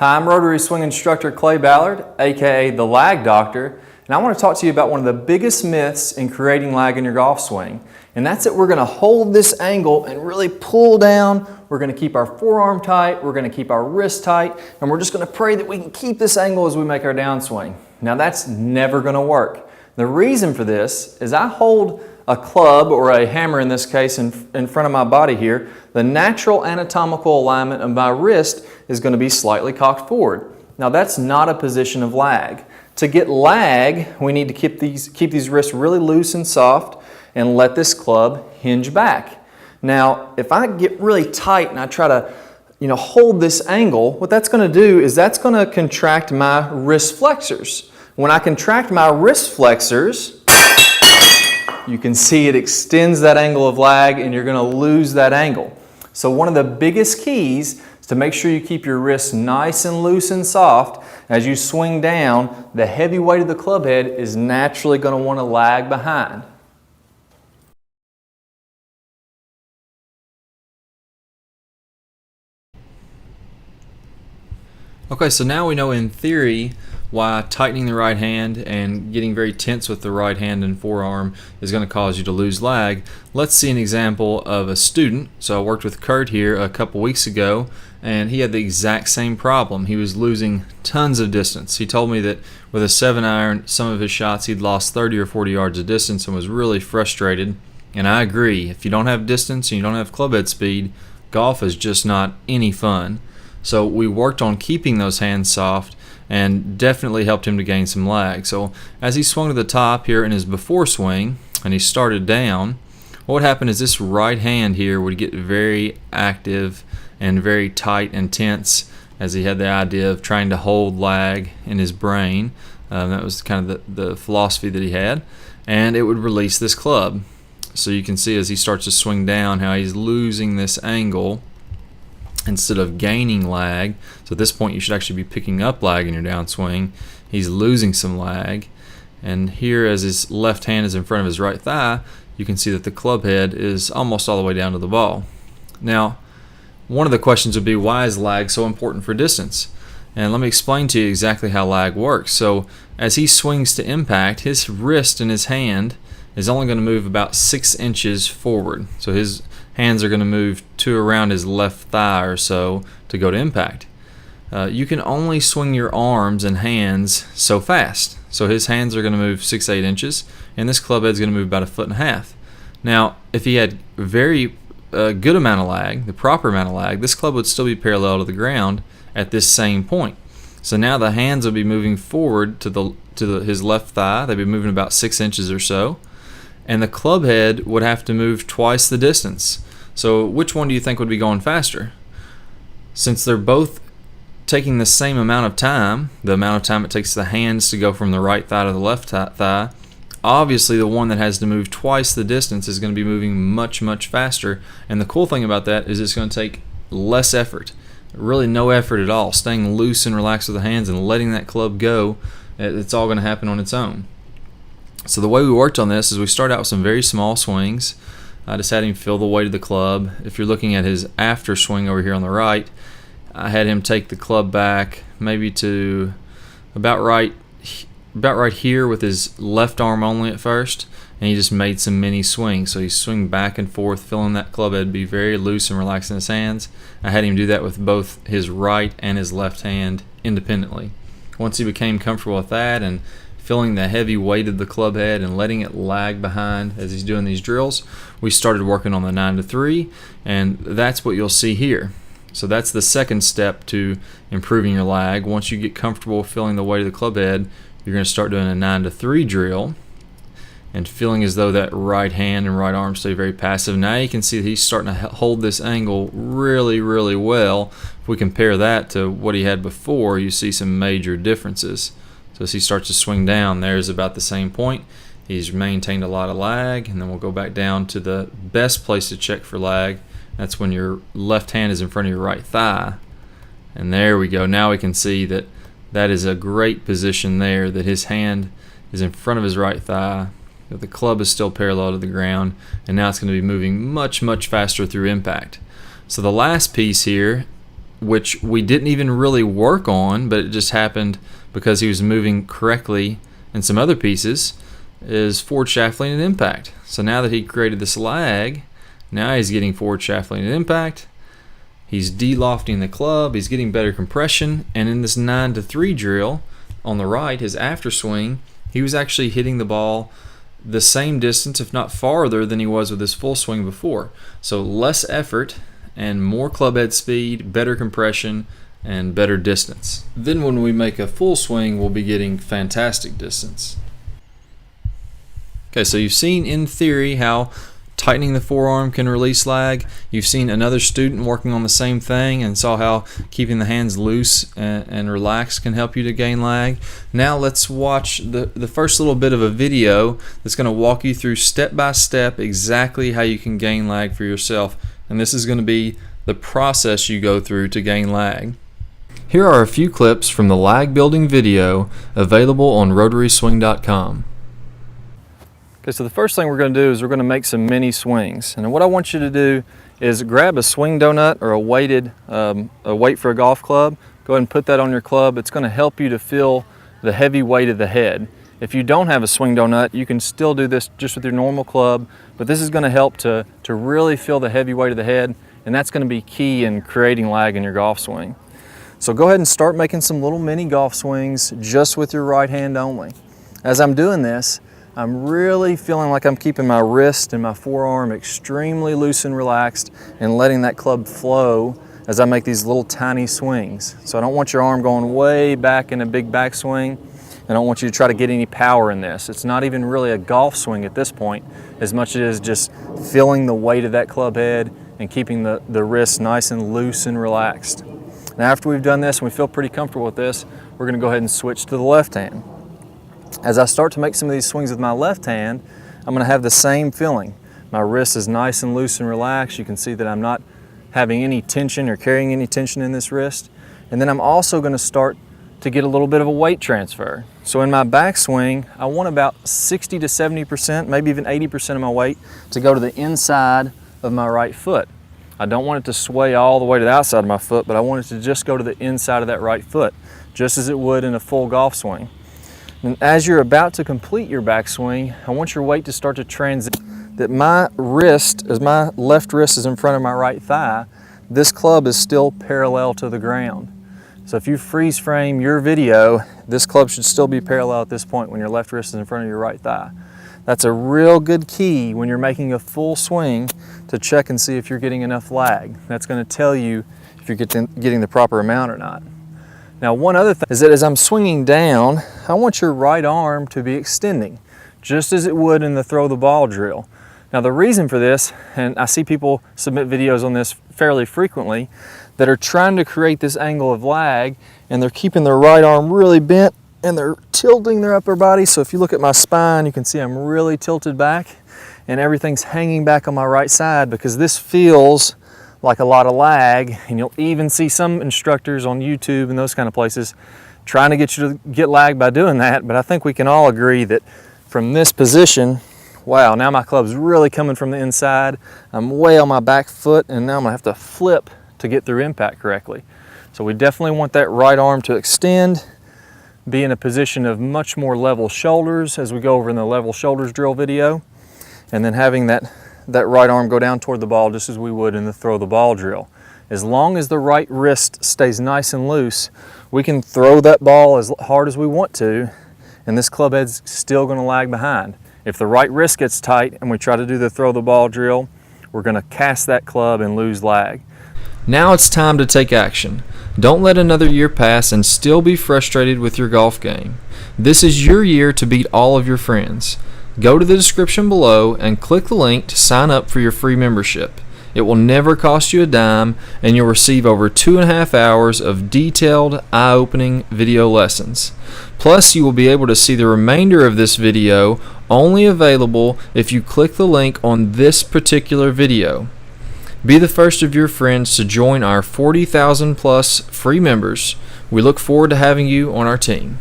Hi, I'm Rotary Swing instructor Clay Ballard, aka the Lag Doctor, and I want to talk to you about one of the biggest myths in creating lag in your golf swing. And that's that we're going to hold this angle and really pull down. We're going to keep our forearm tight, we're going to keep our wrist tight, and we're just going to pray that we can keep this angle as we make our downswing. Now that's never going to work. The reason for this is I hold a club, or a hammer in this case, in front of my body here. The natural anatomical alignment of my wrist is going to be slightly cocked forward. Now that's not a position of lag. To get lag, we need to keep these wrists really loose and soft and let this club hinge back. Now if I get really tight and I try to hold this angle, what that's going to do is that's going to contract my wrist flexors. When I contract my wrist flexors, you can see it extends that angle of lag and you're going to lose that angle. So one of the biggest keys is to make sure you keep your wrists nice and loose and soft. As you swing down, the heavy weight of the club head is naturally going to want to lag behind. Okay, so now we know in theory why tightening the right hand and getting very tense with the right hand and forearm is going to cause you to lose lag. Let's see an example of a student. So I worked with Kurt here a couple weeks ago, and he had the exact same problem. He was losing tons of distance. He told me that with a 7-iron, some of his shots he'd lost 30 or 40 yards of distance and was really frustrated. And I agree, if you don't have distance and you don't have clubhead speed, golf is just not any fun. So we worked on keeping those hands soft and definitely helped him to gain some lag. So as he swung to the top here in his before swing and he started down, what would happen is this right hand here would get very active and very tight and tense as he had the idea of trying to hold lag in his brain. That was kind of the philosophy that he had, and it would release this club. So you can see as he starts to swing down how he's losing this angle instead of gaining lag. So at this point you should actually be picking up lag in your downswing. He's losing some lag, and here as his left hand is in front of his right thigh, you can see that the club head is almost all the way down to the ball. Now one of the questions would be, why is lag so important for distance? And let me explain to you exactly how lag works. So as he swings to impact, his wrist and his hand is only going to move about 6 inches forward. So his hands are going to move to around his left thigh or so to go to impact. You can only swing your arms and hands so fast. So his hands are going to move 6-8 inches, and this club head is going to move about 1.5 feet. Now, if he had very good amount of lag, the proper amount of lag, this club would still be parallel to the ground at this same point. So now the hands would be moving forward to his left thigh. They'd be moving about 6 inches or so, and the club head would have to move twice the distance. So which one do you think would be going faster? Since they're both taking the same amount of time, the amount of time it takes the hands to go from the right thigh to the left thigh, obviously the one that has to move twice the distance is going to be moving much, much faster. And the cool thing about that is it's going to take less effort, really no effort at all. Staying loose and relaxed with the hands and letting that club go, it's all going to happen on its own. So the way we worked on this is we started out with some very small swings. I just had him feel the weight of the club. If you're looking at his after swing over here on the right, I had him take the club back maybe to about right here with his left arm only at first, and he just made some mini swings. So he's swinging back and forth, feeling that club head be very loose and relaxed in his hands. I had him do that with both his right and his left hand independently. Once he became comfortable with that and feeling the heavy weight of the club head and letting it lag behind as he's doing these drills, we started working on the 9-3, and that's what you'll see here. So that's the second step to improving your lag. Once you get comfortable feeling the weight of the club head, you're going to start doing a 9-3 drill and feeling as though that right hand and right arm stay very passive. Now you can see that he's starting to hold this angle really, really well. If we compare that to what he had before, you see some major differences. So as he starts to swing down, there's about the same point. He's maintained a lot of lag, and then we'll go back down to the best place to check for lag. That's when your left hand is in front of your right thigh. And there we go. Now we can see that that is a great position there, that his hand is in front of his right thigh, that the club is still parallel to the ground, and now it's going to be moving much, much faster through impact. So the last piece here which we didn't even really work on, but it just happened because he was moving correctly in some other pieces, is forward shaft lean and impact. So now that he created this lag, now he's getting forward shaft lean and impact. He's de-lofting the club, he's getting better compression, and in this 9-3 drill on the right, his after swing, he was actually hitting the ball the same distance, if not farther, than he was with his full swing before. So less effort and more club head speed, better compression, and better distance. Then when we make a full swing, we'll be getting fantastic distance. Okay, so you've seen in theory how tightening the forearm can release lag. You've seen another student working on the same thing and saw how keeping the hands loose and relaxed can help you to gain lag. Now let's watch the first little bit of a video that's going to walk you through step by step exactly how you can gain lag for yourself. And this is going to be the process you go through to gain lag. Here are a few clips from the lag building video available on RotarySwing.com. Okay, so the first thing we're going to do is we're going to make some mini swings. And what I want you to do is grab a swing donut or a weight for a golf club. Go ahead and put that on your club. It's going to help you to feel the heavy weight of the head. If you don't have a swing donut, you can still do this just with your normal club, but this is going to help to really feel the heavy weight of the head, and that's going to be key in creating lag in your golf swing. So go ahead and start making some little mini golf swings just with your right hand only. As I'm doing this, I'm really feeling like I'm keeping my wrist and my forearm extremely loose and relaxed and letting that club flow as I make these little tiny swings. So I don't want your arm going way back in a big backswing. I don't want you to try to get any power in this. It's not even really a golf swing at this point, as much as just feeling the weight of that club head and keeping the wrist nice and loose and relaxed. Now after we've done this and we feel pretty comfortable with this, we're going to go ahead and switch to the left hand. As I start to make some of these swings with my left hand, I'm going to have the same feeling. My wrist is nice and loose and relaxed. You can see that I'm not having any tension or carrying any tension in this wrist. And then I'm also going to start to get a little bit of a weight transfer. So in my backswing, I want about 60 to 70%, maybe even 80% of my weight to go to the inside of my right foot. I don't want it to sway all the way to the outside of my foot, but I want it to just go to the inside of that right foot, just as it would in a full golf swing. And as you're about to complete your backswing, I want your weight to start to transit. That my wrist, as my left wrist is in front of my right thigh, this club is still parallel to the ground. So if you freeze frame your video, this club should still be parallel at this point when your left wrist is in front of your right thigh. That's a real good key when you're making a full swing to check and see if you're getting enough lag. That's going to tell you if you're getting the proper amount or not. Now one other thing is that as I'm swinging down, I want your right arm to be extending, just as it would in the throw the ball drill. Now the reason for this, and I see people submit videos on this fairly frequently, that are trying to create this angle of lag, and they're keeping their right arm really bent and they're tilting their upper body. So if you look at my spine, you can see I'm really tilted back and everything's hanging back on my right side because this feels like a lot of lag. And you'll even see some instructors on YouTube and those kind of places trying to get you to get lag by doing that. But I think we can all agree that from this position, wow, now my club's really coming from the inside. I'm way on my back foot and now I'm gonna have to flip to get through impact correctly. So we definitely want that right arm to extend, be in a position of much more level shoulders as we go over in the level shoulders drill video, and then having that right arm go down toward the ball just as we would in the throw the ball drill. As long as the right wrist stays nice and loose, we can throw that ball as hard as we want to, and this club head's still gonna lag behind. If the right wrist gets tight and we try to do the throw the ball drill, we're gonna cast that club and lose lag. Now it's time to take action. Don't let another year pass and still be frustrated with your golf game. This is your year to beat all of your friends. Go to the description below and click the link to sign up for your free membership. It will never cost you a dime and you'll receive over 2.5 hours of detailed, eye-opening video lessons. Plus, you will be able to see the remainder of this video only available if you click the link on this particular video. Be the first of your friends to join our 40,000 plus free members. We look forward to having you on our team.